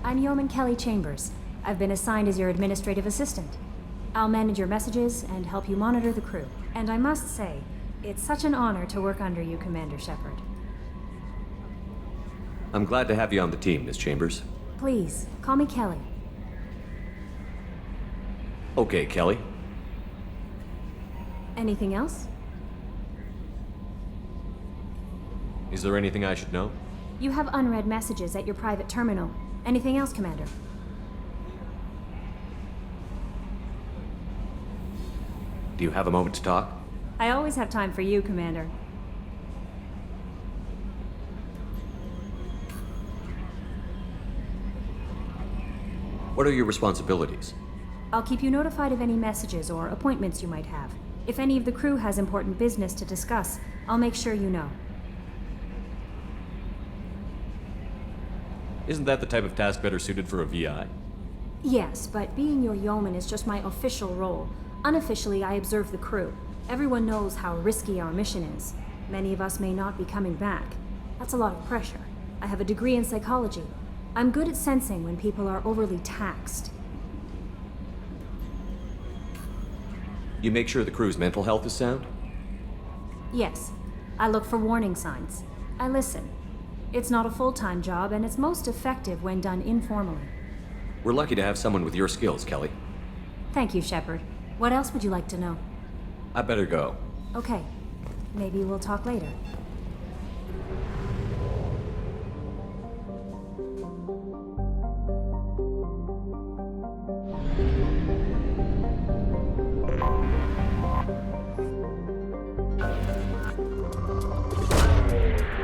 I'm Yeoman Kelly Chambers. I've been assigned as your administrative assistant. I'll manage your messages and help you monitor the crew. And I must say, it's such an honor to work under you, Commander Shepard. I'm glad to have you on the team, Miss Chambers. Please, call me Kelly. Okay, Kelly. Anything else? Is there anything I should know? You have unread messages at your private terminal. Anything else, Commander? Do you have a moment to talk? I always have time for you, Commander. What are your responsibilities? I'll keep you notified of any messages or appointments you might have. If any of the crew has important business to discuss, I'll make sure you know. Isn't that the type of task better suited for a VI? Yes, but being your yeoman is just my official role. Unofficially, I observe the crew. Everyone knows how risky our mission is. Many of us may not be coming back. That's a lot of pressure. I have a degree in psychology. I'm good at sensing when people are overly taxed. You make sure the crew's mental health is sound? Yes. I look for warning signs. I listen. It's not a full-time job, and it's most effective when done informally. We're lucky to have someone with your skills, Kelly. Thank you, Shepard. What else would you like to know? I better go. Okay. Maybe we'll talk later.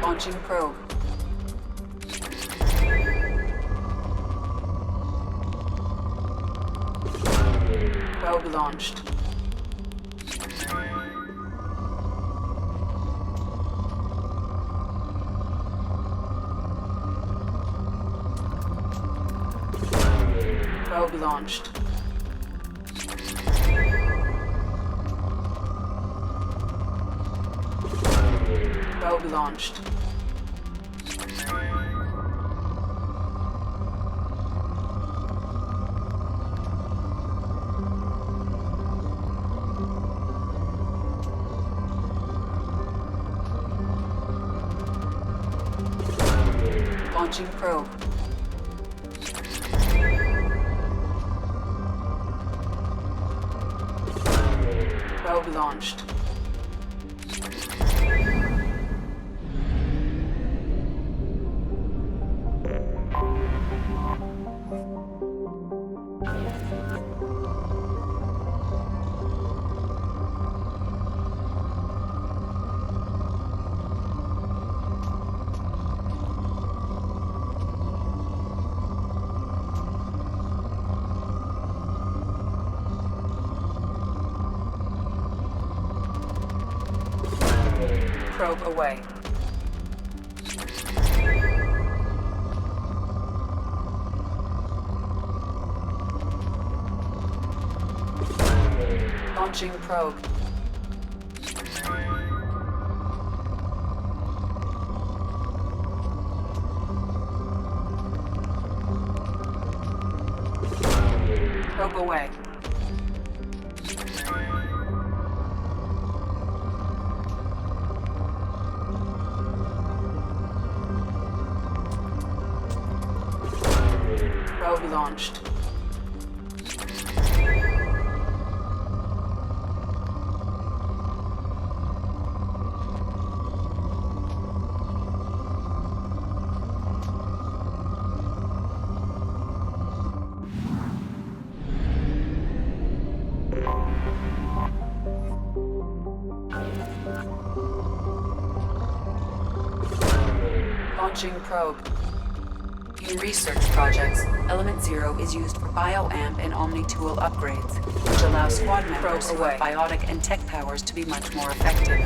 Launching probe. Probe launched. Probe launched. Probe launched. Launching probe. Probe launched. Probe away. Launching probe. Probe away. Probe launched. Launching probe. In research projects, Element Zero is used for bioamp and omni-tool upgrades, which allow squad members who have biotic and tech powers to be much more effective.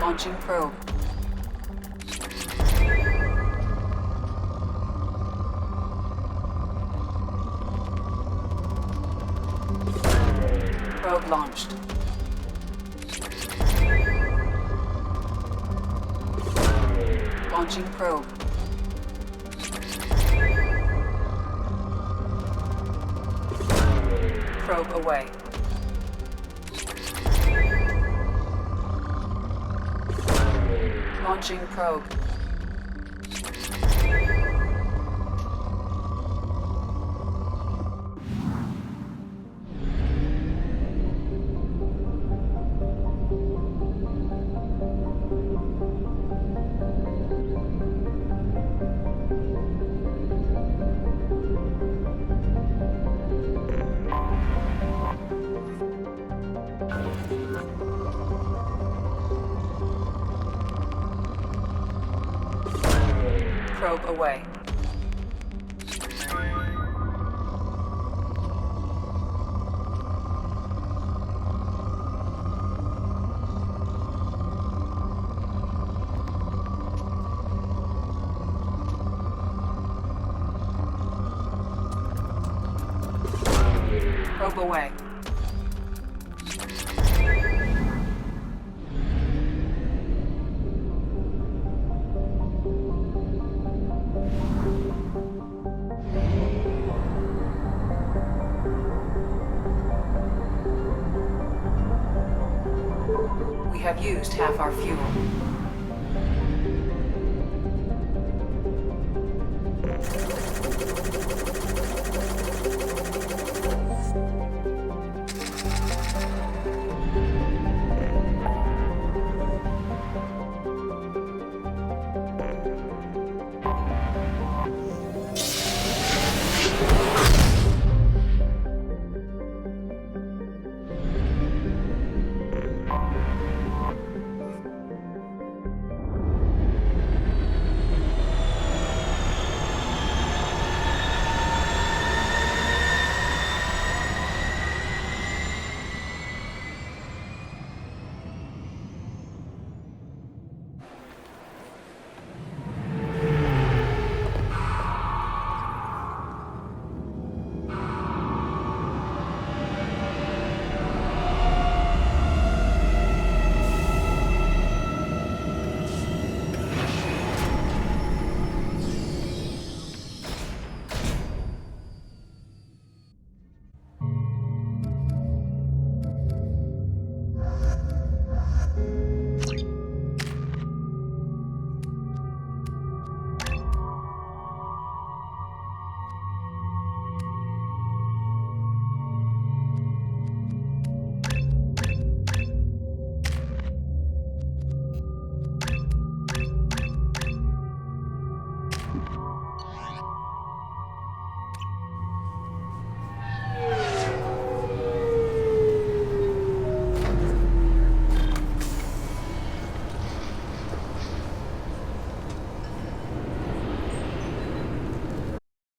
Launching probe. launched. Launching probe. Probe away. Launching probe. Probe away. Probe away. We have used half our fuel.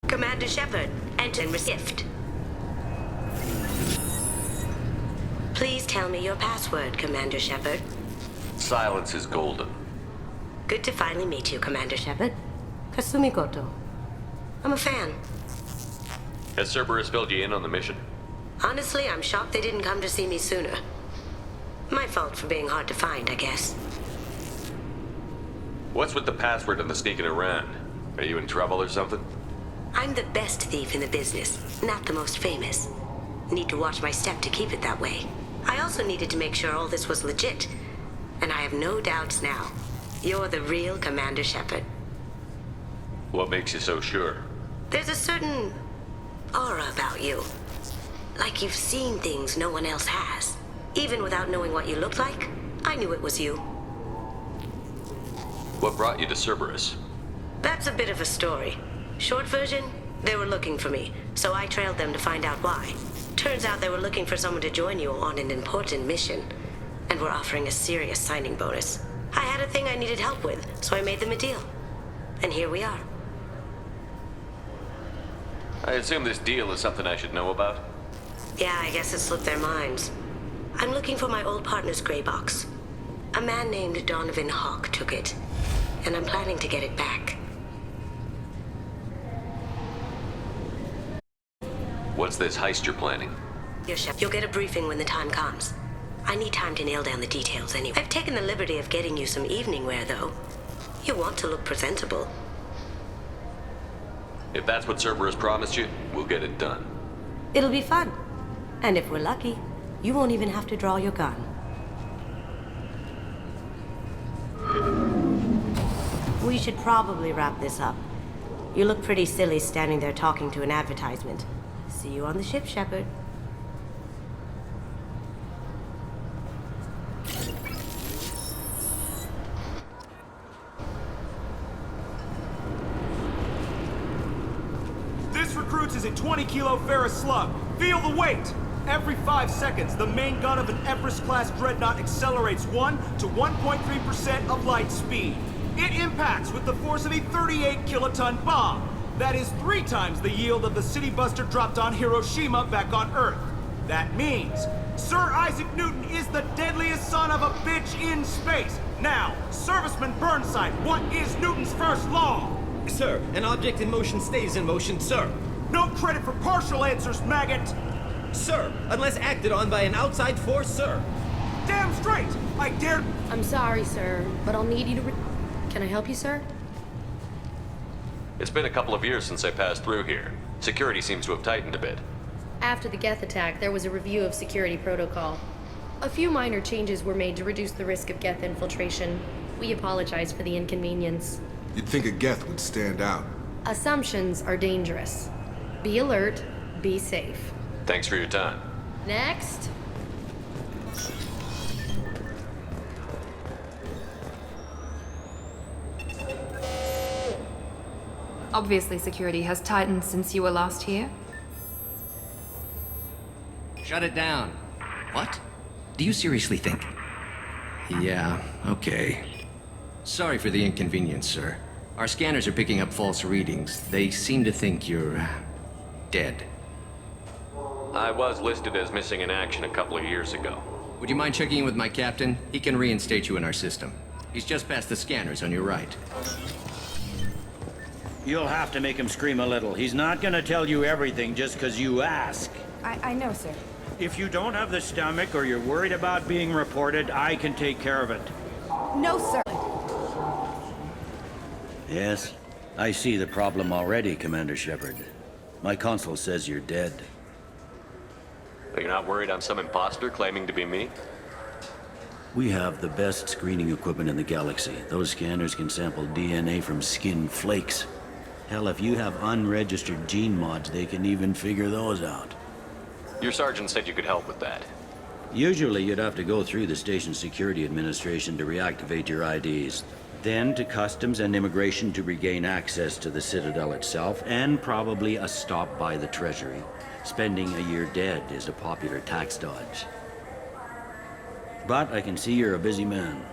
Commander Shepard, enter and receive. Please tell me your password, Commander Shepard. Silence is golden. Good to finally meet you, Commander Shepard. Kasumi Koto. I'm a fan. Has Cerberus filled you in on the mission? Honestly, I'm shocked they didn't come to see me sooner. My fault for being hard to find, I guess. What's with the password and the sneaking around? Are you in trouble or something? I'm the best thief in the business, not the most famous. Need to watch my step to keep it that way. I also needed to make sure all this was legit. And I have no doubts now. You're the real Commander Shepard. What makes you so sure? There's a certain aura about you. Like you've seen things no one else has. Even without knowing what you looked like, I knew it was you. What brought you to Cerberus? That's a bit of a story. Short version, they were looking for me, so I trailed them to find out why. Turns out they were looking for someone to join you on an important mission, and were offering a serious signing bonus. I had a thing I needed help with, so I made them a deal. And here we are. I assume this deal is something I should know about? Yeah, I guess it slipped their minds. I'm looking for my old partner's gray box. A man named Donovan Hawk took it, and I'm planning to get it back. What's this heist you're planning? Your Shepard. You'll get a briefing when the time comes. I need time to nail down the details anyway. I've taken the liberty of getting you some evening wear, though. You want to look presentable. If that's what Cerberus promised you, we'll get it done. It'll be fun. And if we're lucky, you won't even have to draw your gun. We should probably wrap this up. You look pretty silly standing there talking to an advertisement. See you on the ship, Shepard. This recruits is a 20-kilo ferrous slug. Feel the weight! Every 5 seconds, the main gun of an Everest-class dreadnought accelerates 1 to 1.3% of light speed. It impacts with the force of a 38-kiloton bomb. That is 3 times the yield of the city buster dropped on Hiroshima back on Earth. That means Sir Isaac Newton is the deadliest son of a bitch in space. Now, Serviceman Burnside, what is Newton's first law? Sir, an object in motion stays in motion, sir. No credit for partial answers, maggot! Sir, unless acted on by an outside force, sir. Damn straight! I dare... I'm sorry, sir, but I'll need you to Can I help you, sir? It's been a couple of years since I passed through here. Security seems to have tightened a bit. After the Geth attack, there was a review of security protocol. A few minor changes were made to reduce the risk of Geth infiltration. We apologize for the inconvenience. You'd think a Geth would stand out. Assumptions are dangerous. Be alert, be safe. Thanks for your time. Next. Obviously, security has tightened since you were last here. Shut it down. What? Do you seriously think? Yeah, okay. Sorry for the inconvenience, sir. Our scanners are picking up false readings. They seem to think you're... dead. I was listed as missing in action a couple of years ago. Would you mind checking in with my captain? He can reinstate you in our system. He's just past the scanners on your right. You'll have to make him scream a little. He's not gonna tell you everything just because you ask. I know, sir. If you don't have the stomach or you're worried about being reported, I can take care of it. No, sir. Yes, I see the problem already, Commander Shepard. My console says you're dead. You're not worried I'm some imposter claiming to be me? We have the best screening equipment in the galaxy. Those scanners can sample DNA from skin flakes. Hell, if you have unregistered gene mods, they can even figure those out. Your sergeant said you could help with that. Usually, you'd have to go through the station security administration to reactivate your IDs. Then to Customs and Immigration to regain access to the Citadel itself, and probably a stop by the Treasury. Spending a year dead is a popular tax dodge. But I can see you're a busy man.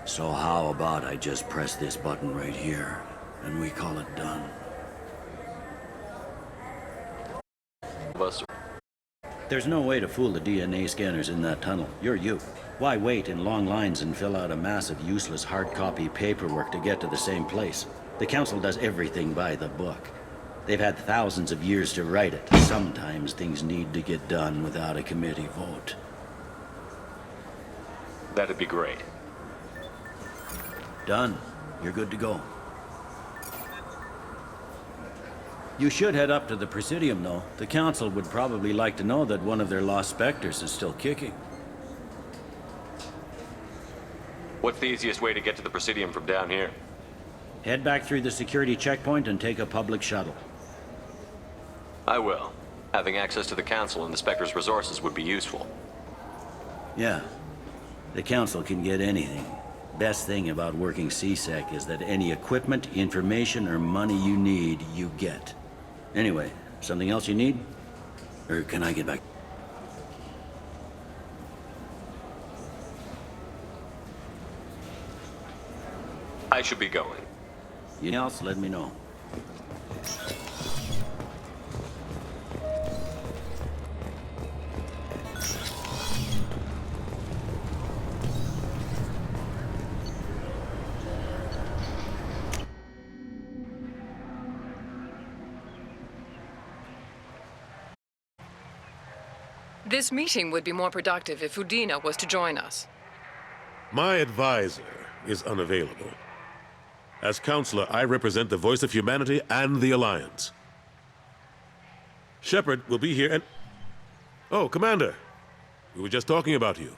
So how about I just press this button right here, and we call it done? Buster. There's no way to fool the DNA scanners in that tunnel. You're you. Why wait in long lines and fill out a massive useless hard copy paperwork to get to the same place? The Council does everything by the book. They've had thousands of years to write it. Sometimes things need to get done without a committee vote. That'd be great. Done. You're good to go. You should head up to the Presidium, though. The Council would probably like to know that one of their lost specters is still kicking. What's the easiest way to get to the Presidium from down here? Head back through the security checkpoint and take a public shuttle. I will. Having access to the Council and the Spectre's resources would be useful. Yeah. The Council can get anything. Best thing about working CSEC is that any equipment, information, or money you need, you get. Anyway, something else you need? Or can I get back? I should be going. Anything else, let me know. This meeting would be more productive if Udina was to join us. My advisor is unavailable. As counselor, I represent the voice of humanity and the Alliance. Shepard will be here and... Oh, Commander. We were just talking about you.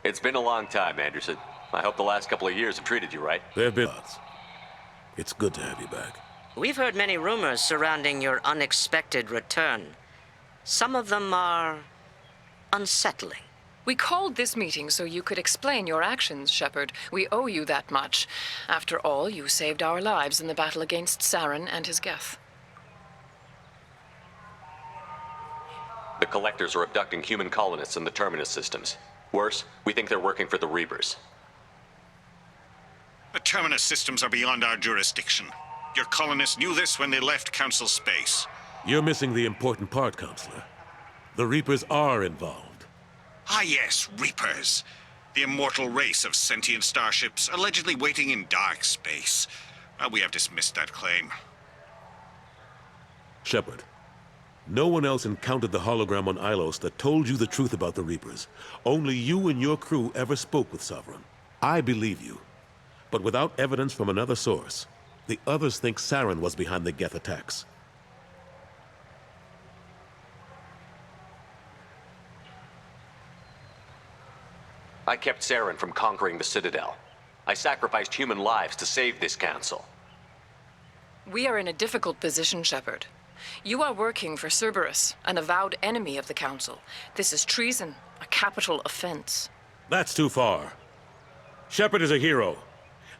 It's been a long time, Anderson. I hope the last couple of years have treated you right. There have been lots. It's good to have you back. We've heard many rumors surrounding your unexpected return. Some of them are unsettling. We called this meeting so you could explain your actions, Shepard. We owe you that much. After all, you saved our lives in the battle against Tyron and his Geth. The Collectors are abducting human colonists in the Terminus systems. Worse, we think they're working for the Reapers. The Terminus systems are beyond our jurisdiction. Your colonists knew this when they left Council space. You're missing the important part, Counselor. The Reapers are involved. Ah yes, Reapers. The immortal race of sentient starships allegedly waiting in dark space. Well, we have dismissed that claim. Shepard, no one else encountered the hologram on Ilos that told you the truth about the Reapers. Only you and your crew ever spoke with Sovereign. I believe you. But without evidence from another source, the others think Saren was behind the Geth attacks. I kept Saren from conquering the Citadel. I sacrificed human lives to save this council. We are in a difficult position, Shepard. You are working for Cerberus, an avowed enemy of the Council. This is treason, a capital offense. That's too far. Shepard is a hero.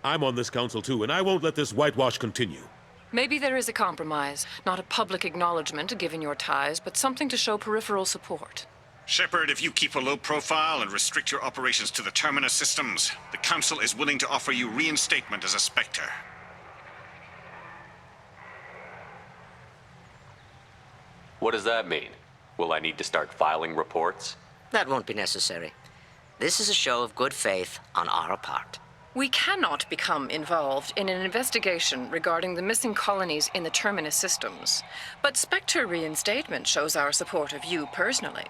I'm on this council too, and I won't let this whitewash continue. Maybe there is a compromise. Not a public acknowledgement given your ties, but something to show peripheral support. Shepard, if you keep a low profile and restrict your operations to the Terminus systems, the Council is willing to offer you reinstatement as a Spectre. What does that mean? Will I need to start filing reports? That won't be necessary. This is a show of good faith on our part. We cannot become involved in an investigation regarding the missing colonies in the Terminus systems. But Spectre reinstatement shows our support of you personally.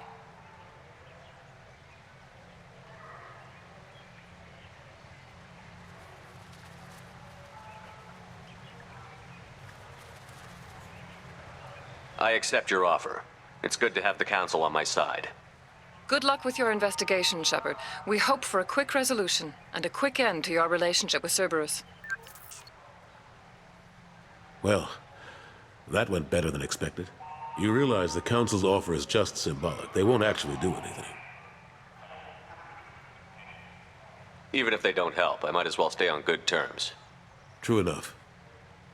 I accept your offer. It's good to have the Council on my side. Good luck with your investigation, Shepard. We hope for a quick resolution and a quick end to your relationship with Cerberus. Well, that went better than expected. You realize the Council's offer is just symbolic. They won't actually do anything. Even if they don't help, I might as well stay on good terms. True enough.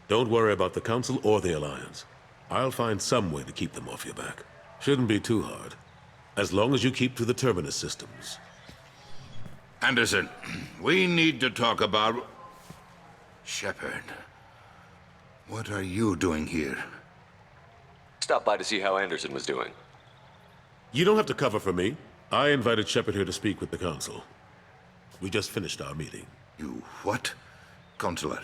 Don't worry about the Council or the Alliance. I'll find some way to keep them off your back. Shouldn't be too hard. As long as you keep to the Terminus systems. Anderson, we need to talk about... Shepard. What are you doing here? Stop by to see how Anderson was doing. You don't have to cover for me. I invited Shepard here to speak with the Council. We just finished our meeting. You what? Counselor,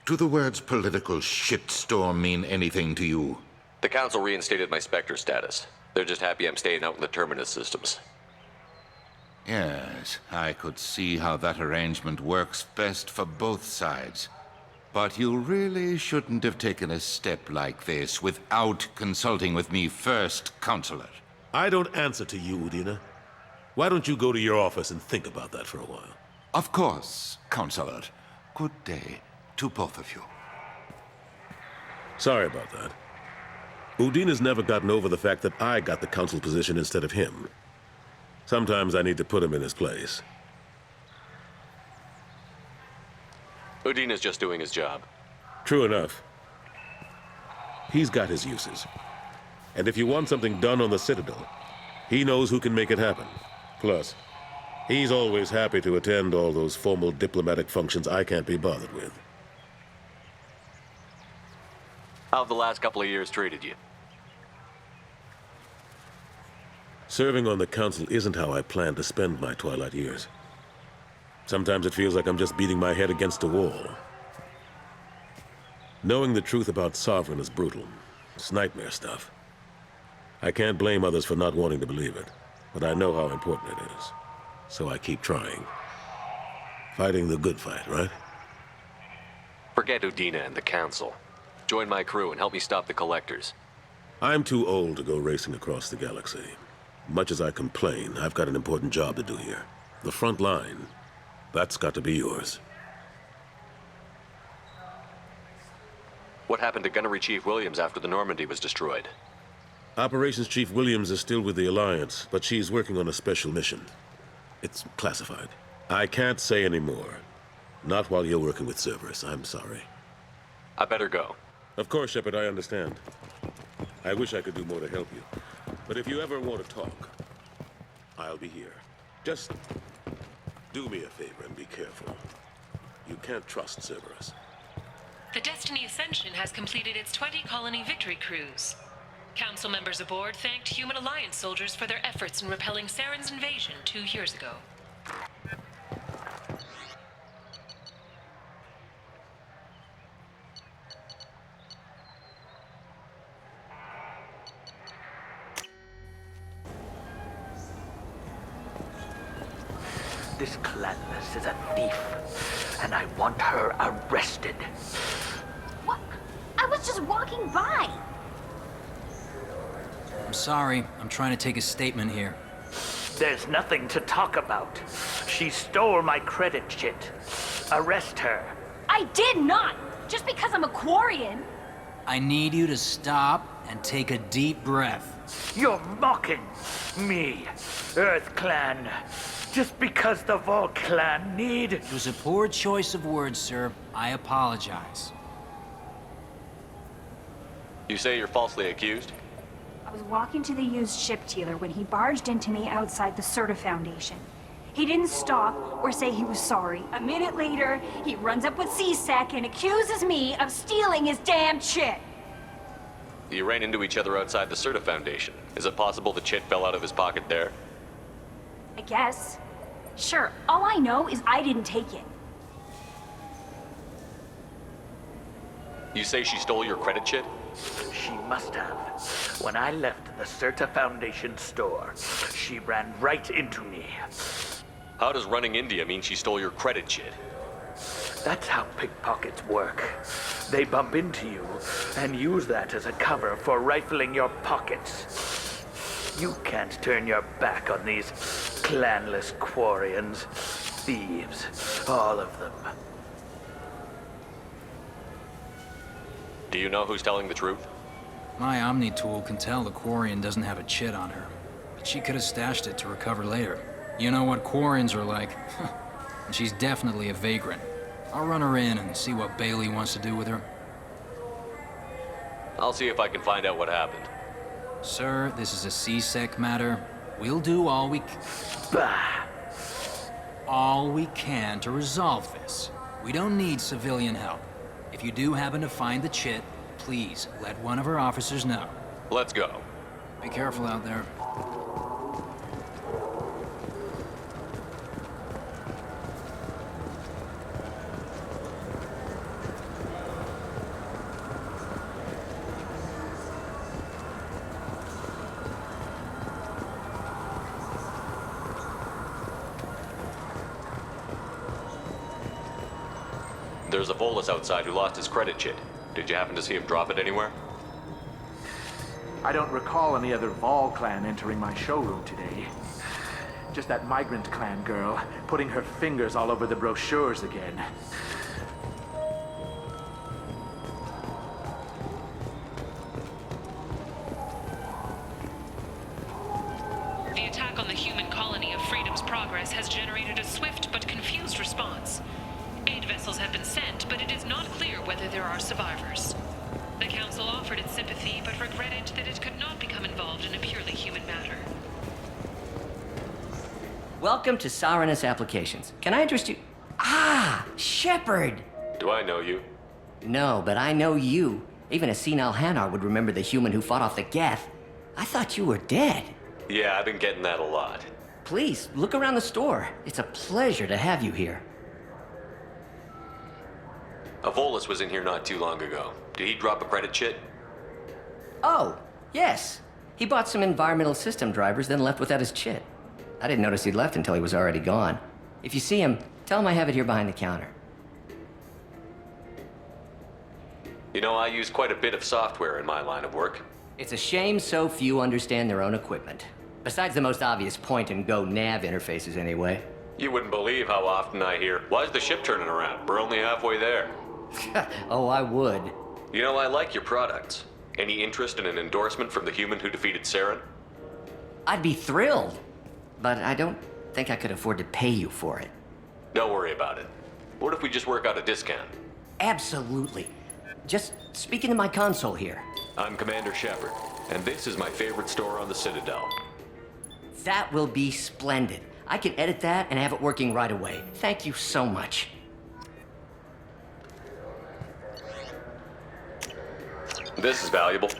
do the words political shitstorm mean anything to you? The Council reinstated my Spectre status. They're just happy I'm staying out in the Terminus systems. Yes, I could see how that arrangement works best for both sides. But you really shouldn't have taken a step like this without consulting with me first, Counselor. I don't answer to you, Udina. Why don't you go to your office and think about that for a while? Of course, Counselor. Good day to both of you. Sorry about that. Udina's never gotten over the fact that I got the Council position instead of him. Sometimes I need to put him in his place. Udina's just doing his job. True enough. He's got his uses. And if you want something done on the Citadel, he knows who can make it happen. Plus, he's always happy to attend all those formal diplomatic functions I can't be bothered with. How have the last couple of years treated you? Serving on the Council isn't how I plan to spend my twilight years. Sometimes it feels like I'm just beating my head against a wall. Knowing the truth about Sovereign is brutal. It's nightmare stuff. I can't blame others for not wanting to believe it. but I know how important it is. So I keep trying. Fighting the good fight, right? Forget Udina and the Council. Join my crew and help me stop the Collectors. I'm too old to go racing across the galaxy. Much as I complain, I've got an important job to do here. The front line, that's got to be yours. What happened to Gunnery Chief Williams after the Normandy was destroyed? Operations Chief Williams is still with the Alliance, but she's working on a special mission. It's classified. I can't say any more. Not while you're working with Cerberus, I'm sorry. I better go. Of course, Shepard, I understand. I wish I could do more to help you. But if you ever want to talk, I'll be here. Just do me a favor and be careful. You can't trust Cerberus. The Destiny Ascension has completed its 20-colony victory cruise. Council members aboard thanked Human Alliance soldiers for their efforts in repelling Saren's invasion 2 years ago. This Clanless is a thief, and I want her arrested. What? I was just walking by. I'm sorry. I'm trying to take a statement here. There's nothing to talk about. She stole my credit chit. Arrest her. I did not! Just because I'm a Quarian. I need you to stop and take a deep breath. You're mocking me, Earth Clan. Just because the Vol Clan need... It was a poor choice of words, sir. I apologize. You say you're falsely accused? I was walking to the used ship dealer when he barged into me outside the Serta Foundation. He didn't stop or say he was sorry. A minute later, he runs up with C-Sec and accuses me of stealing his damn chit. You ran into each other outside the Serta Foundation. Is it possible the chit fell out of his pocket there? I guess. Sure, all I know is I didn't take it. You say she stole your credit chit? She must have. When I left the Serta Foundation store, she ran right into me. How does running India mean she stole your credit chit? That's how pickpockets work. They bump into you and use that as a cover for rifling your pockets. You can't turn your back on these clanless Quarians. Thieves, all of them. Do you know who's telling the truth? My Omni tool can tell the Quarian doesn't have a chit on her, but she could have stashed it to recover later. You know what Quarians are like. And she's definitely a vagrant. I'll run her in and see what Bailey wants to do with her. I'll see if I can find out what happened. Sir, this is a C-Sec matter. We'll do all we can to resolve this. We don't need civilian help. If you do happen to find the chit, please let one of our officers know. Let's go. Be careful out there. There's a Volus outside who lost his credit chit. Did you happen to see him drop it anywhere? I don't recall any other Vol clan entering my showroom today. Just that migrant clan girl putting her fingers all over the brochures again. The attack on the human colony of Freedom's Progress has generated a swift but confused response. Aid vessels have been sent, but it is not clear whether there are survivors. The Council offered its sympathy, but regretted that it could not become involved in a purely human matter. Welcome to Sarenus Applications. Can I interest you? Ah, Shepard! Do I know you? No, but I know you. Even a senile Hanar would remember the human who fought off the Geth. I thought you were dead. Yeah, I've been getting that a lot. Please, look around the store. It's a pleasure to have you here. A Volus was in here not too long ago. Did he drop a credit chit? Oh, yes. He bought some environmental system drivers, then left without his chit. I didn't notice he'd left until he was already gone. If you see him, tell him I have it here behind the counter. You know, I use quite a bit of software in my line of work. It's a shame so few understand their own equipment. Besides the most obvious point-and-go nav interfaces, anyway. You wouldn't believe how often I hear, "Why's the ship turning around? We're only halfway there." Oh, I would. You know, I like your products. Any interest in an endorsement from the human who defeated Saren? I'd be thrilled. But I don't think I could afford to pay you for it. Don't worry about it. What if we just work out a discount? Absolutely. Just speak into my console here. I'm Commander Shepard, and this is my favorite store on the Citadel. That will be splendid. I can edit that and have it working right away. Thank you so much. This is valuable.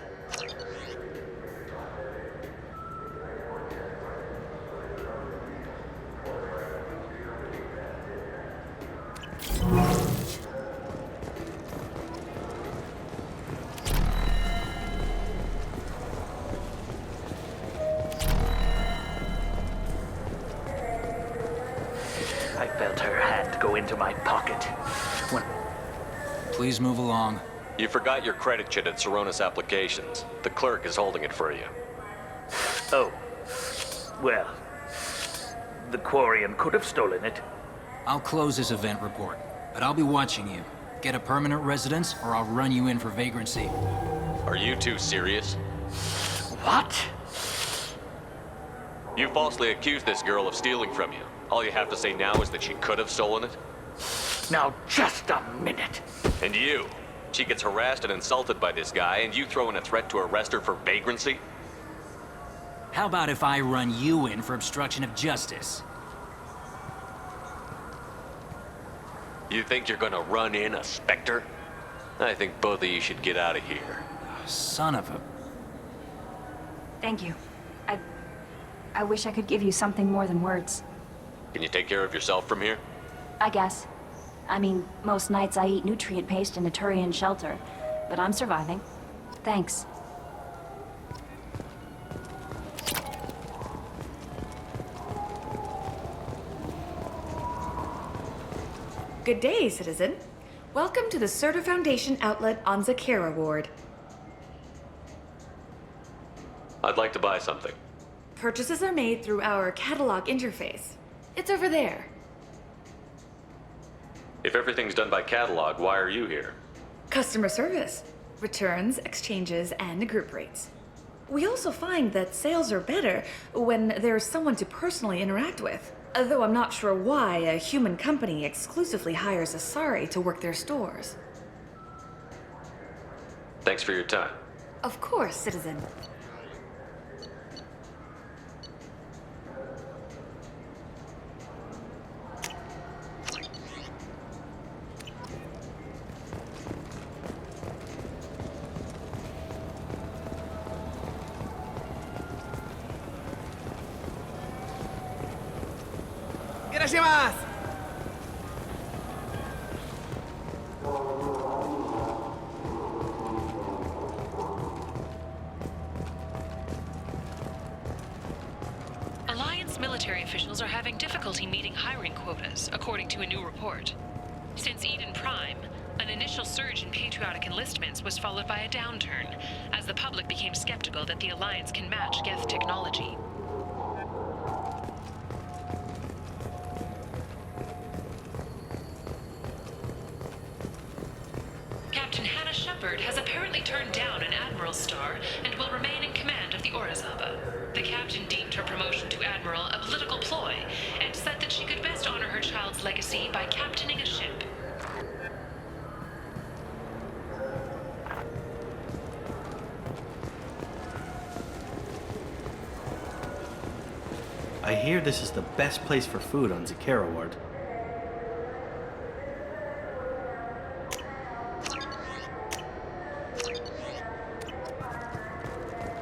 I felt her hand go into my pocket when... Please move along. You forgot your credit chit at Saronis Applications. The clerk is holding it for you. Oh. Well, the Quarian could have stolen it. I'll close this event report, but I'll be watching you. Get a permanent residence, or I'll run you in for vagrancy. Are you two serious? What? You falsely accused this girl of stealing from you. All you have to say now is that she could have stolen it? Now, just a minute. And you? She gets harassed and insulted by this guy, and you throw in a threat to arrest her for vagrancy? How about if I run you in for obstruction of justice? You think you're gonna run in a Spectre? I think both of you should get out of here. Son of a... Thank you. I wish I could give you something more than words. Can you take care of yourself from here? I guess. I mean, most nights I eat nutrient paste in a Turian shelter, but I'm surviving. Thanks. Good day, citizen. Welcome to the Certa Foundation outlet on Zakera Ward. I'd like to buy something. Purchases are made through our catalog interface. It's over there. If everything's done by catalog, why are you here? Customer service, returns, exchanges, and group rates. We also find that sales are better when there's someone to personally interact with. Though I'm not sure why a human company exclusively hires Asari to work their stores. Thanks for your time. Of course, citizen. Alliance military officials are having difficulty meeting hiring quotas, according to a new report. Since Eden Prime, an initial surge in patriotic enlistments was followed by a downturn, as the public became skeptical that the Alliance can match Geth technology. Captain Hannah Shepard has apparently turned down an admiral's star and will remain in command of the Orizaba. The captain deemed her promotion to admiral a political ploy and said that she could best honor her child's legacy by captaining a ship. I hear this is the best place for food on Zakera Ward.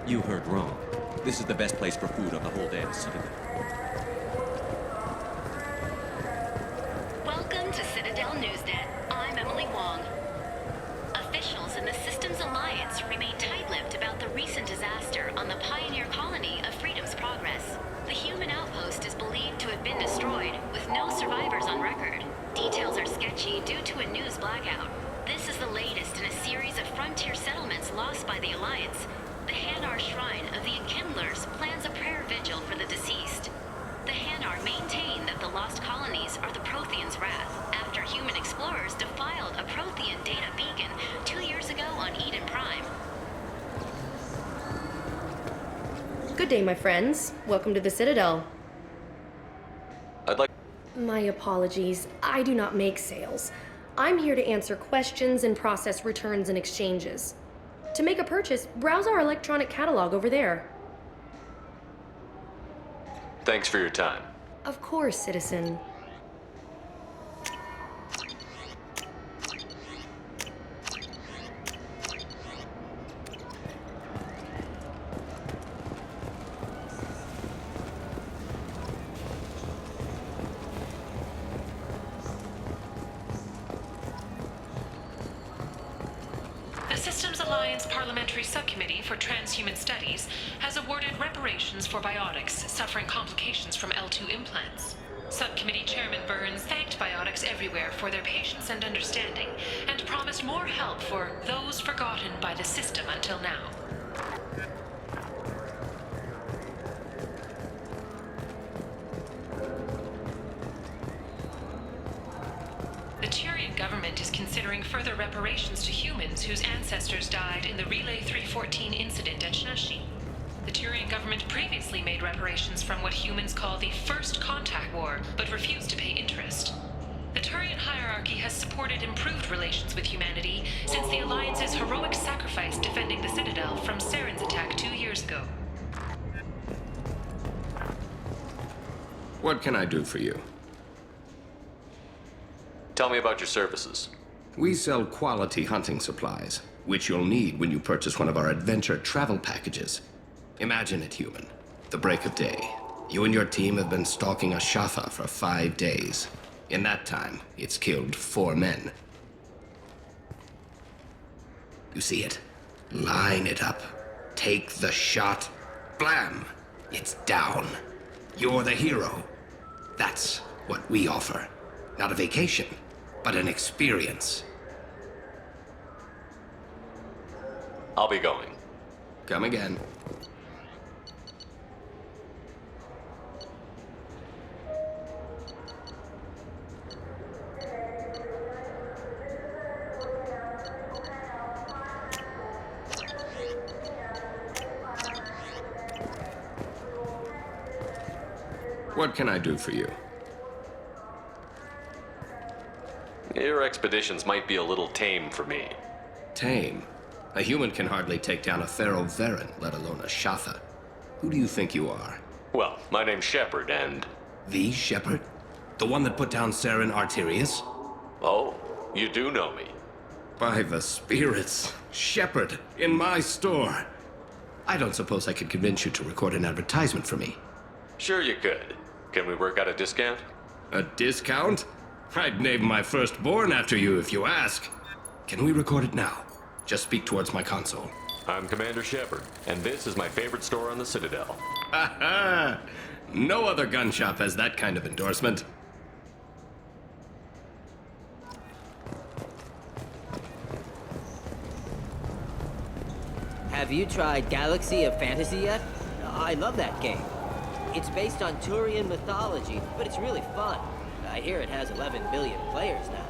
You heard wrong. This is the best place for food on the whole damn Citadel. Welcome to Citadel Newsnet. I'm Emily Wong. Officials in the Systems Alliance remain tight-lipped about the recent disaster on the Pioneer a news blackout. This is the latest in a series of frontier settlements lost by the Alliance. The Hanar Shrine of the Enkindlers plans a prayer vigil for the deceased. The Hanar maintain that the lost colonies are the Protheans' wrath after human explorers defiled a Prothean data beacon 2 years ago on Eden Prime. Good day, my friends. Welcome to the Citadel. I'd like... My apologies. I do not make sales. I'm here to answer questions and process returns and exchanges. To make a purchase, browse our electronic catalog over there. Thanks for your time. Of course, citizen. The Systems Alliance Parliamentary Subcommittee for Transhuman Studies has awarded reparations for biotics suffering complications from L2 implants. Subcommittee Chairman Burns thanked biotics everywhere for their patience and understanding, and promised more help for those forgotten by the system until now. The Tyrian government is considering further reparations to humans whose ancestors died in the Relay 314 incident at Shashi. The Tyrian government previously made reparations from what humans call the First Contact War, but refused to pay interest. The Turian hierarchy has supported improved relations with humanity since the Alliance's heroic sacrifice defending the Citadel from Saren's attack 2 years ago. What can I do for you? Tell me about your services. We sell quality hunting supplies, which you'll need when you purchase one of our adventure travel packages. Imagine it, human. The break of day. You and your team have been stalking a Shatha for 5 days. In that time, it's killed 4 men. You see it? Line it up. Take the shot. Blam! It's down. You're the hero. That's what we offer. Not a vacation, but an experience. I'll be going. Come again. What can I do for you? Your expeditions might be a little tame for me. Tame? A human can hardly take down a Pharaoh Varen, let alone a Shatha. Who do you think you are? Well, my name's Shepard, and... The Shepard? The one that put down Saren Arterius? Oh, you do know me. By the spirits. Shepard, in my store. I don't suppose I could convince you to record an advertisement for me. Sure you could. Can we work out a discount? A discount? I'd name my firstborn after you if you ask. Can we record it now? Just speak towards my console. I'm Commander Shepard, and this is my favorite store on the Citadel. Ha ha! No other gun shop has that kind of endorsement. Have you tried Galaxy of Fantasy yet? I love that game. It's based on Turian mythology, but it's really fun. I hear it has 11 billion players now.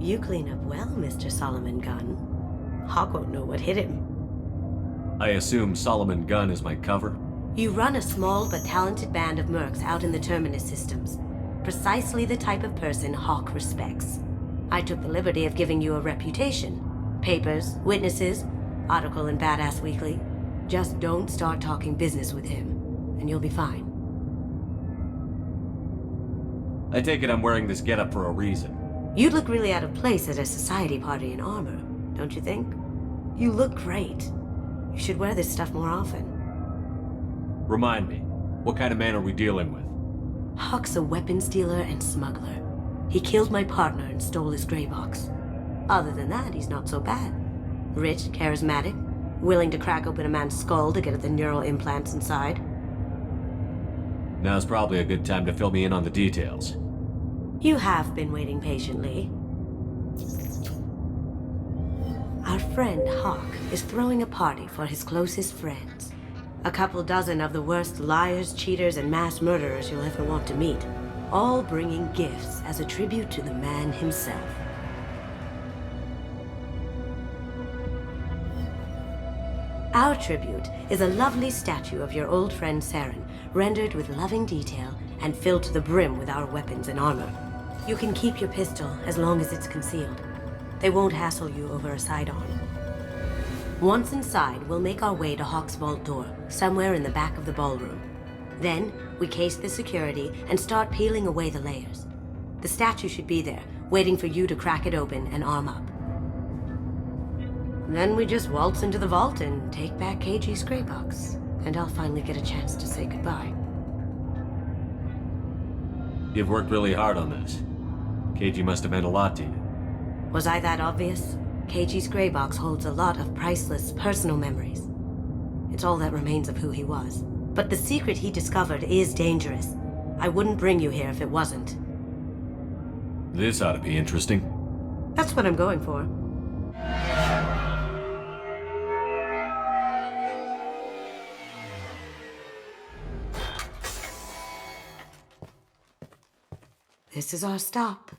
You clean up well, Mr. Solomon Gunn. Hawk won't know what hit him. I assume Solomon Gunn is my cover? You run a small but talented band of mercs out in the Terminus systems. Precisely the type of person Hawk respects. I took the liberty of giving you a reputation. Papers, witnesses, article in Badass Weekly. Just don't start talking business with him, and you'll be fine. I take it I'm wearing this getup for a reason. You'd look really out of place at a society party in armor, don't you think? You look great. You should wear this stuff more often. Remind me, what kind of man are we dealing with? Hawk's a weapons dealer and smuggler. He killed my partner and stole his gray box. Other than that, he's not so bad. Rich, charismatic, willing to crack open a man's skull to get at the neural implants inside. Now's probably a good time to fill me in on the details. You have been waiting patiently. Our friend Hawk is throwing a party for his closest friends. A couple dozen of the worst liars, cheaters, and mass murderers you'll ever want to meet. All bringing gifts as a tribute to the man himself. Our tribute is a lovely statue of your old friend Saren, rendered with loving detail and filled to the brim with our weapons and armor. You can keep your pistol as long as it's concealed. They won't hassle you over a side-on. Once inside, we'll make our way to Hawk's vault door, somewhere in the back of the ballroom. Then, we case the security and start peeling away the layers. The statue should be there, waiting for you to crack it open and arm up. Then we just waltz into the vault and take back KG's gray box. And I'll finally get a chance to say goodbye. You've worked really hard on this. KG must have meant a lot to you. Was I that obvious? KG's gray box holds a lot of priceless personal memories. It's all that remains of who he was. But the secret he discovered is dangerous. I wouldn't bring you here if it wasn't. This ought to be interesting. That's what I'm going for. This is our stop.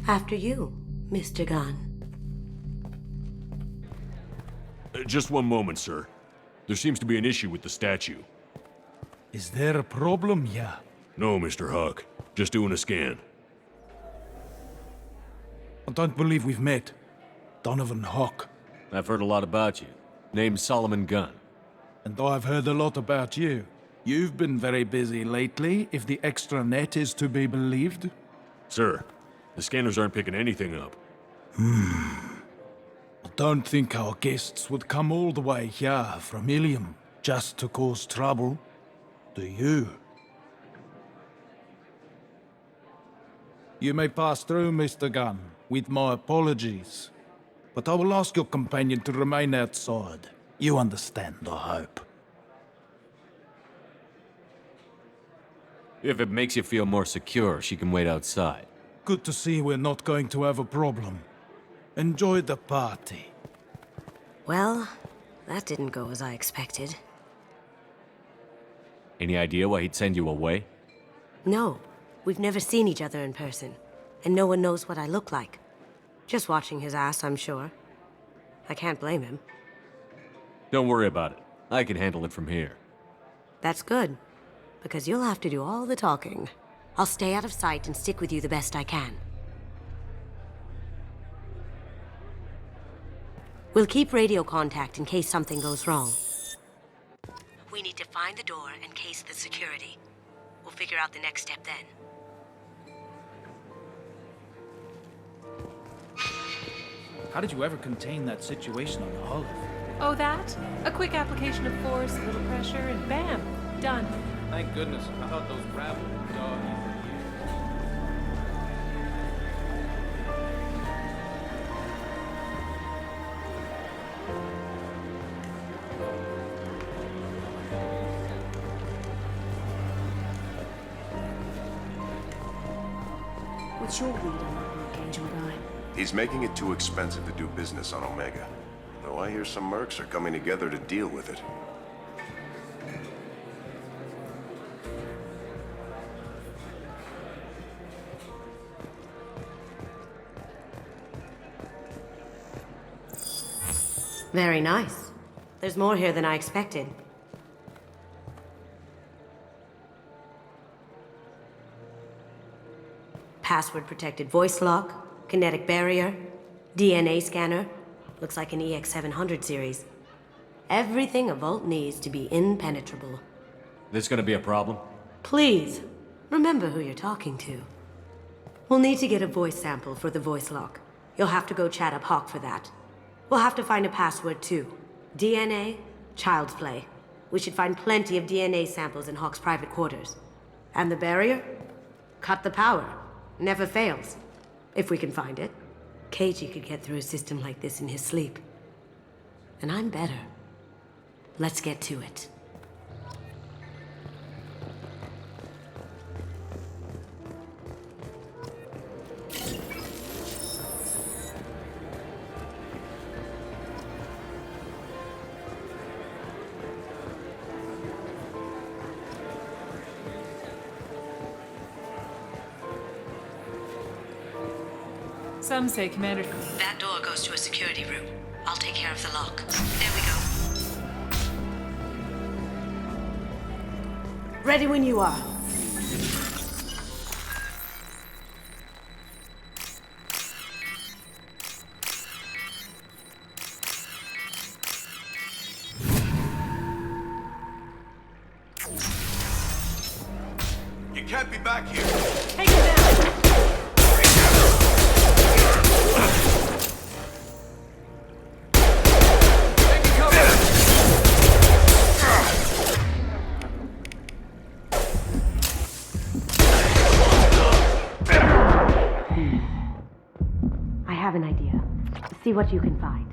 After you, Mr. Gunn. Just one moment, sir. There seems to be an issue with the statue. Is there a problem here? No, Mr. Hawk. Just doing a scan. I don't believe we've met. Donovan Hawk. I've heard a lot about you. Name's Solomon Gunn. And I've heard a lot about you. You've been very busy lately, if the extranet is to be believed. Sir, the scanners aren't picking anything up. I don't think our guests would come all the way here from Ilium just to cause trouble. Do you? You may pass through, Mr. Gunn, with my apologies. But I will ask your companion to remain outside. You understand, I hope. If it makes you feel more secure, she can wait outside. Good to see we're not going to have a problem. Enjoy the party. Well, that didn't go as I expected. Any idea why he'd send you away? No, we've never seen each other in person, and no one knows what I look like. Just watching his ass, I'm sure. I can't blame him. Don't worry about it. I can handle it from here. That's good, because you'll have to do all the talking. I'll stay out of sight and stick with you the best I can. We'll keep radio contact in case something goes wrong. We need to find the door and case the security. We'll figure out the next step then. How did you ever contain that situation on the Olive? Oh, that? A quick application of force, a little pressure, and bam! Done. Thank goodness. I thought those gravel dogs. What's your read on that Archangel guy? He's making it too expensive to do business on Omega. Though I hear some mercs are coming together to deal with it. Very nice. There's more here than I expected. Password-protected voice lock, kinetic barrier, DNA scanner. Looks like an EX700 series. Everything a vault needs to be impenetrable. This gonna be a problem? Please, remember who you're talking to. We'll need to get a voice sample for the voice lock. You'll have to go chat up Hawk for that. We'll have to find a password too. DNA, child's play. We should find plenty of DNA samples in Hawk's private quarters. And the barrier? Cut the power. Never fails. If we can find it. Keiji could get through a system like this in his sleep. And I'm better. Let's get to it. Some say Commander... That door goes to a security room. I'll take care of the lock. There we go. Ready when you are. You can't be back here. Take it down! I have an idea. See what you can find.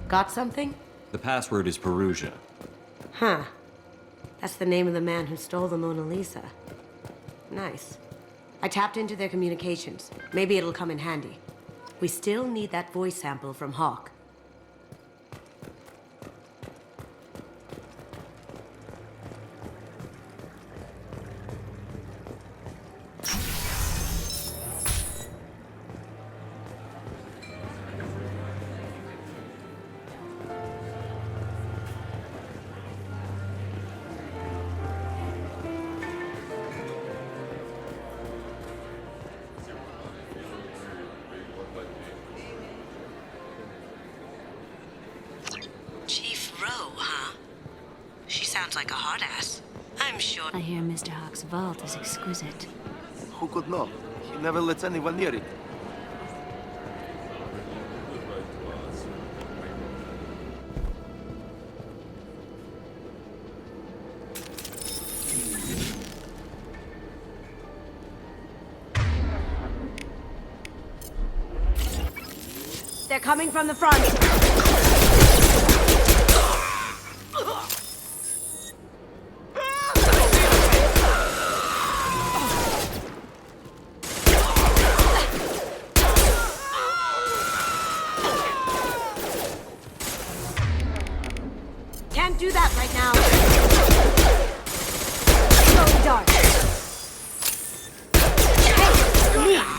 Got something? The password is Perugia. Huh. That's the name of the man who stole the Mona Lisa. Nice. I tapped into their communications. Maybe it'll come in handy. We still need that voice sample from Hawk. Sounds like a hard ass. I'm sure. I hear Mr. Hawk's vault is exquisite. Who could know? He never lets anyone near it. They're coming from the front. Can't do that right now. Throwing dart. Hey, leave.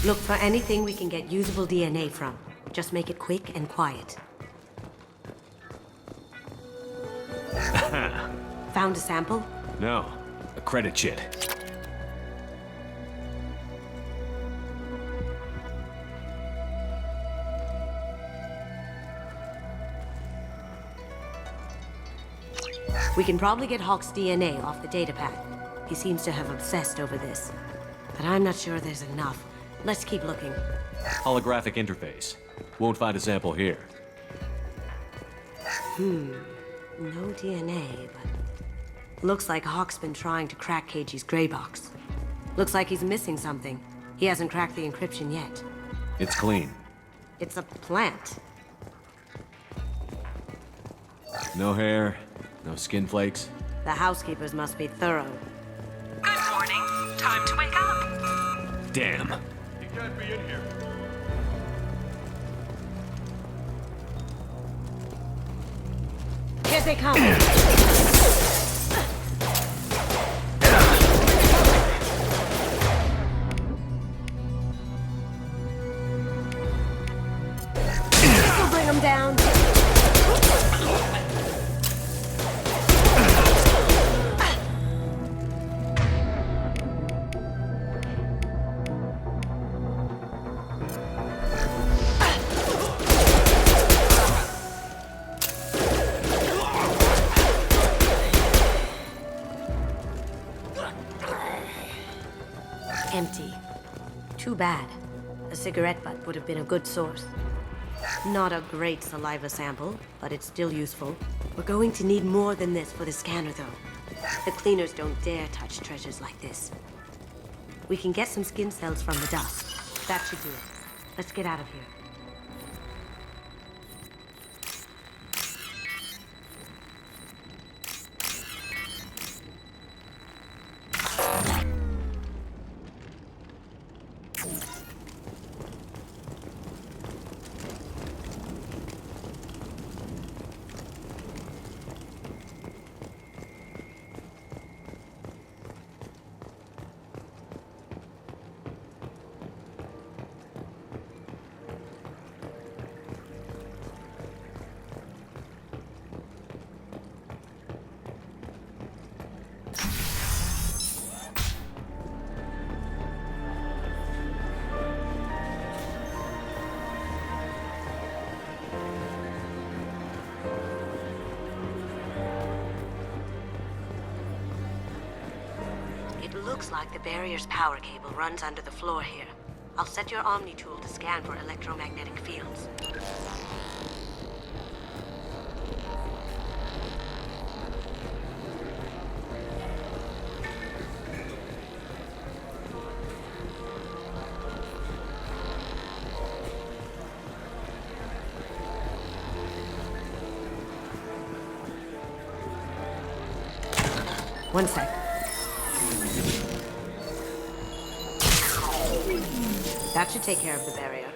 Look for anything we can get usable DNA from. Just make it quick and quiet. Found a sample? No, a credit chit. We can probably get Hawk's DNA off the datapad. He seems to have obsessed over this. But I'm not sure there's enough. Let's keep looking. Holographic interface. Won't find a sample here. No DNA, but Looks like Hawk's been trying to crack KG's gray box. Looks like he's missing something. He hasn't cracked the encryption yet. It's clean. It's a plant. No hair, no skin flakes. The housekeepers must be thorough. Good morning. Time to wake up. Damn. You can't be in here. Here they come! This'll bring them down. Empty. Too bad. A cigarette butt would have been a good source. Not a great saliva sample, but it's still useful. We're going to need more than this for the scanner, though. The cleaners don't dare touch treasures like this. We can get some skin cells from the dust. That should do it. Let's get out of here. Looks like the barrier's power cable runs under the floor here. I'll set your Omni tool to scan for electromagnetic fields. One sec. That should take care of the barrier.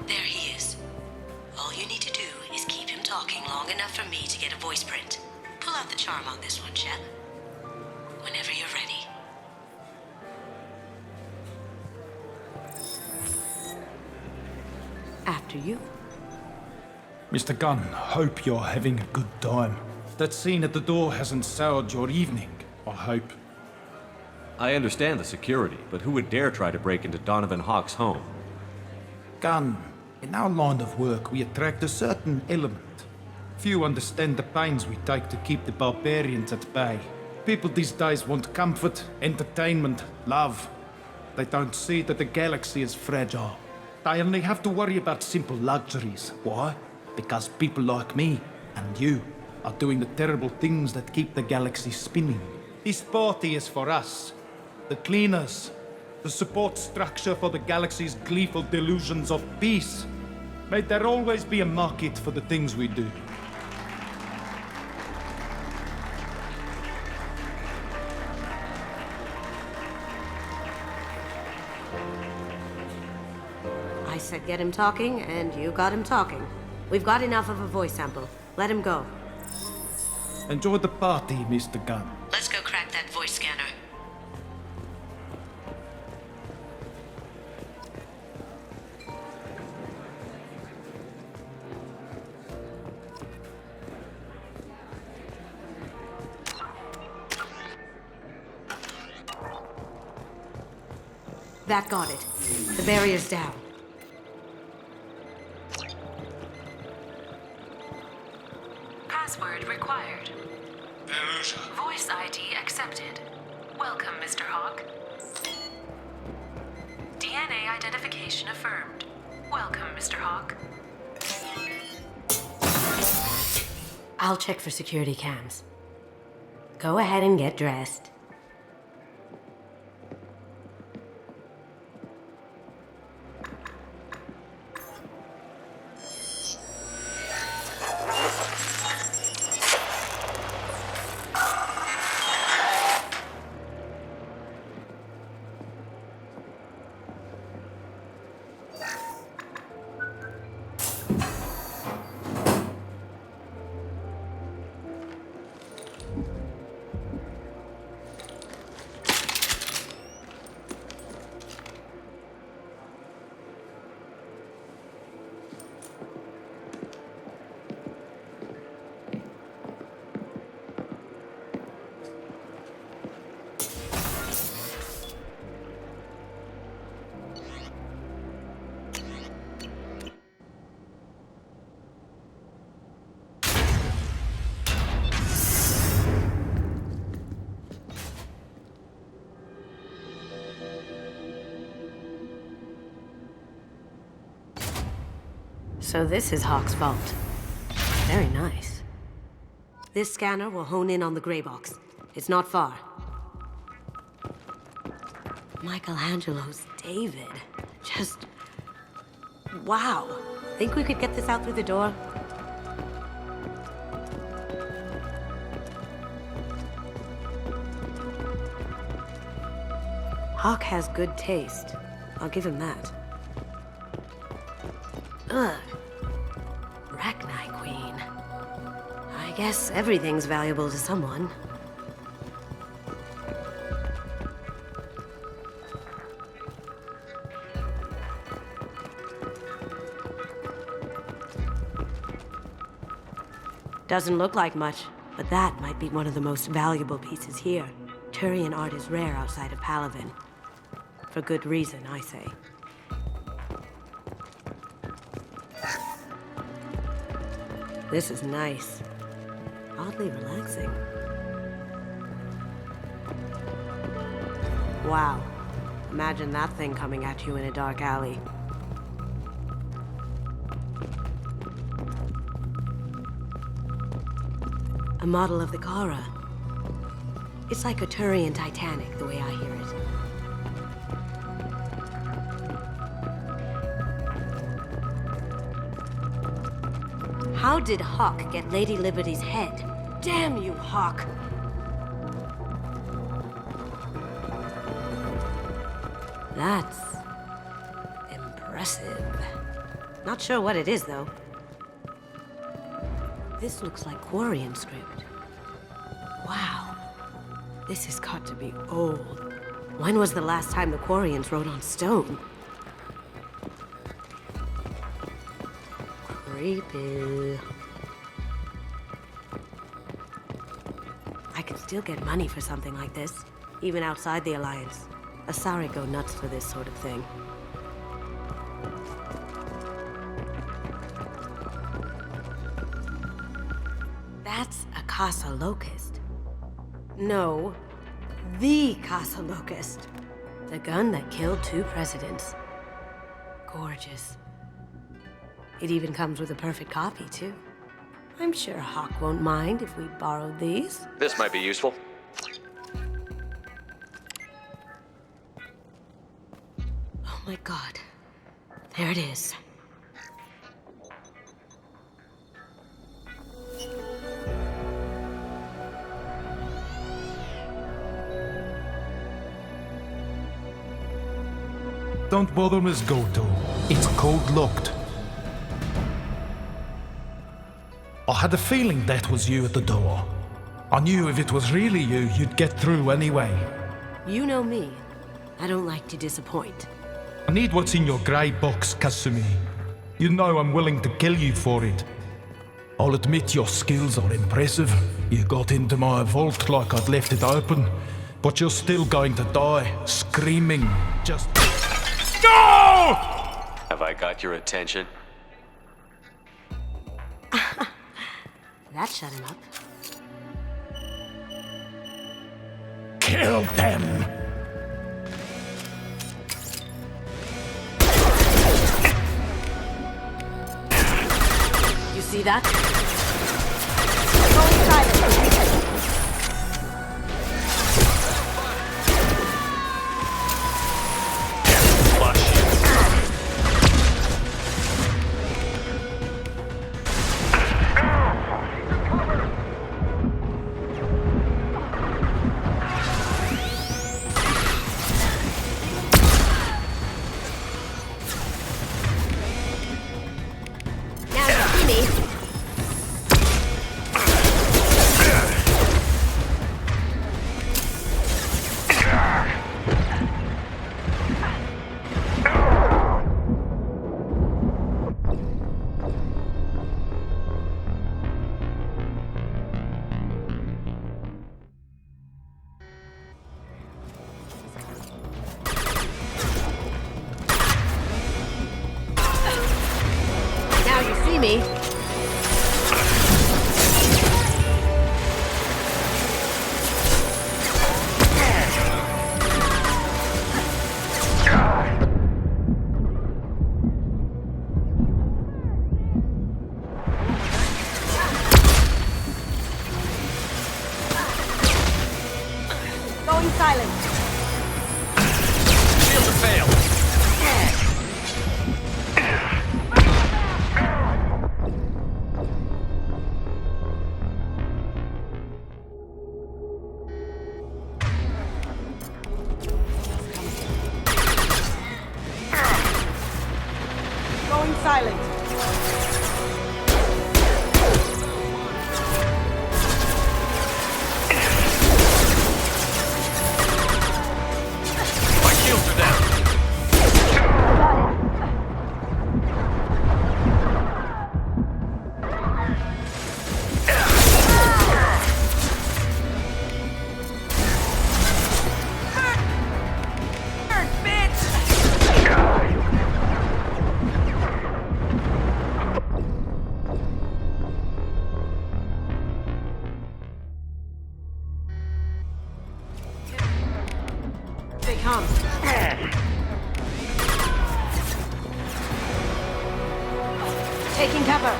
There he is. All you need to do is keep him talking long enough for me to get a voice print. Pull out the charm on this one, Shep. Whenever you're ready. After you. Mr. Gunn, hope you're having a good time. That scene at the door hasn't soured your evening, I hope. I understand the security, but who would dare try to break into Donovan Hawk's home? Gunn, in our line of work, we attract a certain element. Few understand the pains we take to keep the barbarians at bay. People these days want comfort, entertainment, love. They don't see that the galaxy is fragile. They only have to worry about simple luxuries. Why? Because people like me and you are doing the terrible things that keep the galaxy spinning. This party is for us. The cleaners, the support structure for the galaxy's gleeful delusions of peace. May there always be a market for the things we do. I said get him talking, and you got him talking. We've got enough of a voice sample. Let him go. Enjoy the party, Mr. Gunn. Let's go crack that voice scanner. That got it. The barrier's down. Password required. Voice ID accepted. Welcome, Mr. Hawk. DNA identification affirmed. Welcome, Mr. Hawk. I'll check for security cams. Go ahead and get dressed. So this is Hawk's vault. Very nice. This scanner will hone in on the gray box. It's not far. Michelangelo's David. Just... wow. Think we could get this out through the door? Hawk has good taste. I'll give him that. Ugh. Rachni Queen. I guess everything's valuable to someone. Doesn't look like much, but that might be one of the most valuable pieces here. Turian art is rare outside of Palavin. For good reason, I say. This is nice. Oddly relaxing. Wow. Imagine that thing coming at you in a dark alley. A model of the Kara. It's like a Turian Titanic, the way I hear it. How did Hawk get Lady Liberty's head? Damn you, Hawk! That's... impressive. Not sure what it is, though. This looks like Quarian script. Wow. This has got to be old. When was the last time the Quarians wrote on stone? Creepy. I could still get money for something like this, even outside the Alliance. Asari go nuts for this sort of thing. That's a Casa Locust. No, the Casa Locust. The gun that killed 2 presidents. Gorgeous. It even comes with a perfect copy, too. I'm sure Hawk won't mind if we borrowed these. This might be useful. Oh my god. There it is. Don't bother, Miss Goto. It's code-locked. I had a feeling that was you at the door. I knew if it was really you, you'd get through anyway. You know me. I don't like to disappoint. I need what's in your grey box, Kasumi. You know I'm willing to kill you for it. I'll admit your skills are impressive. You got into my vault like I'd left it open, but you're still going to die, screaming, just... No! Have I got your attention? That shut him up. Kill them! You see that? Me. Going silent. Shields have failed. Going silent. My shields are down. They come. Taking cover.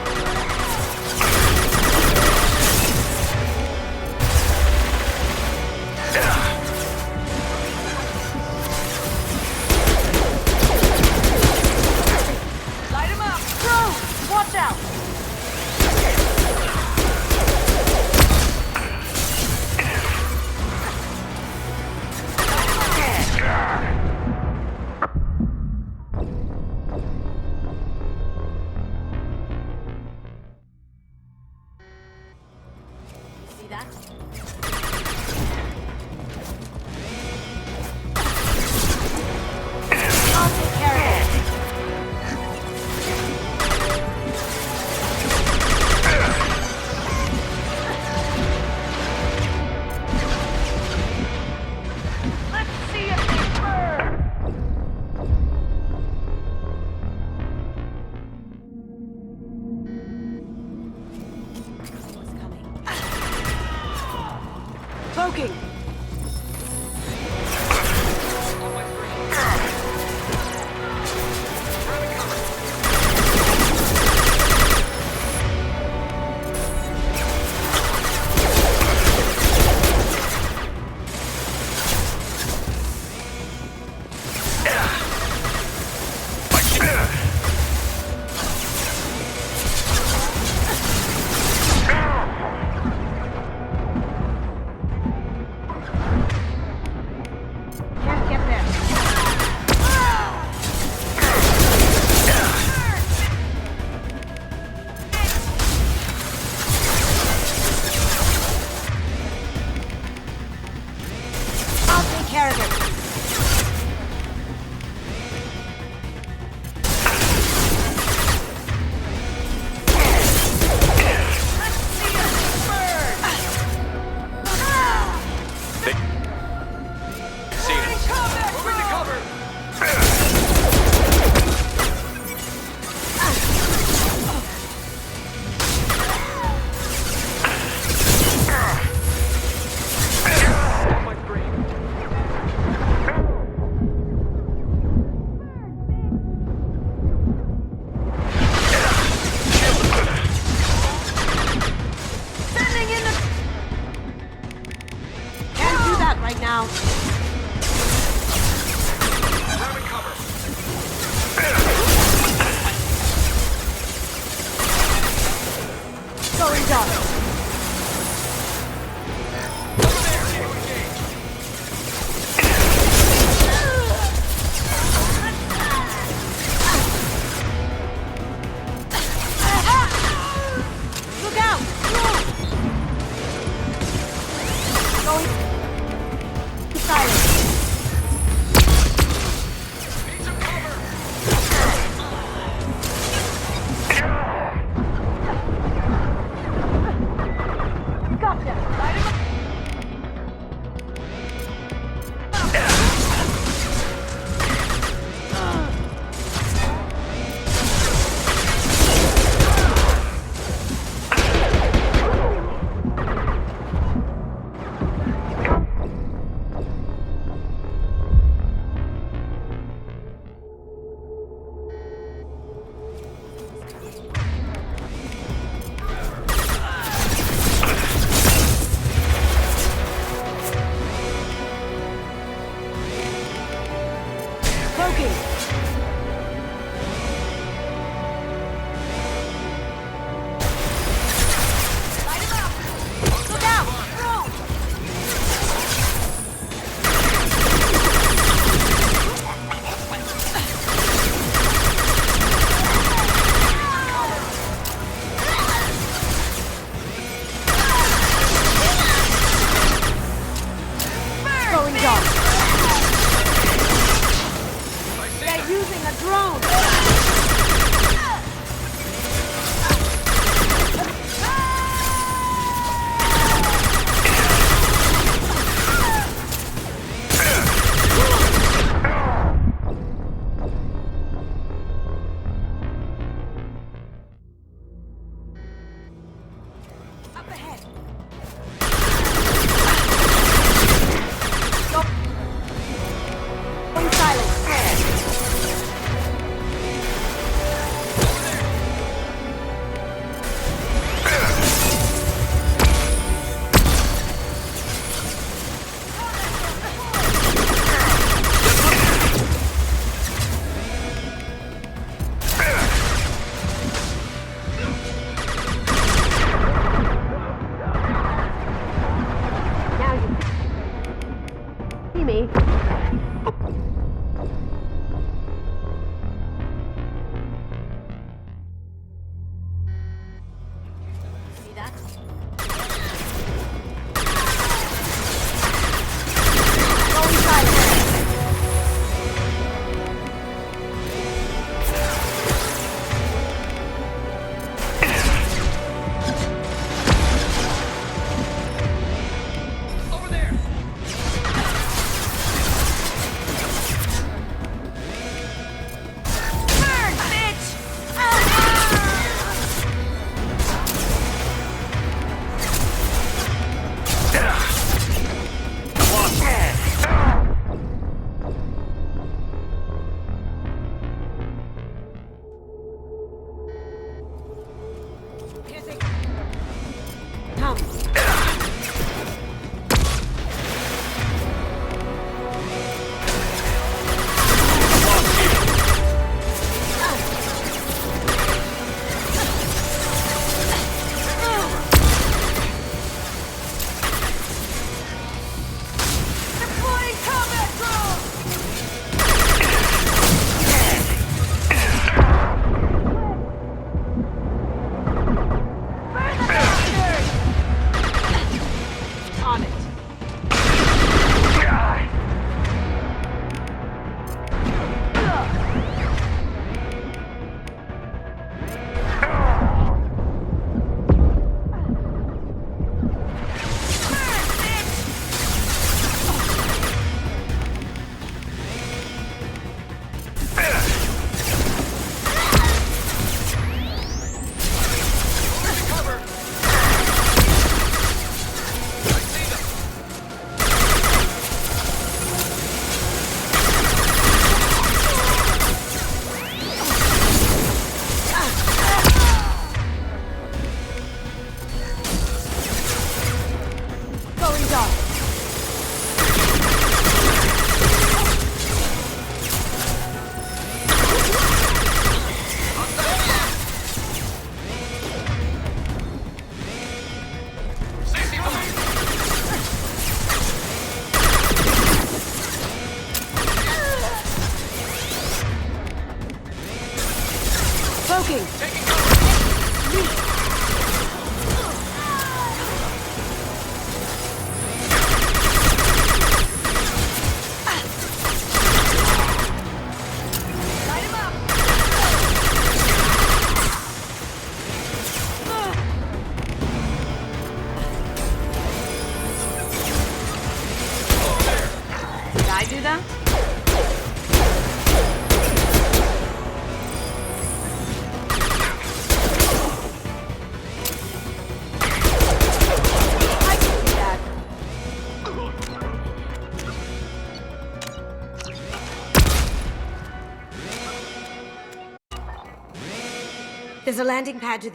Light him up! Bro! Watch out! Smoking! Light him up! Look out! Drone! Going dark. They're using a drone. Up ahead. Going silent. Now you see me. See that? Going silent. Burn, bitch! Here they come. Deploying combat drone! Burn the bastard! On it. Going dark. Smoking. Light him up. Did I do that? I can do that. There's a landing pad to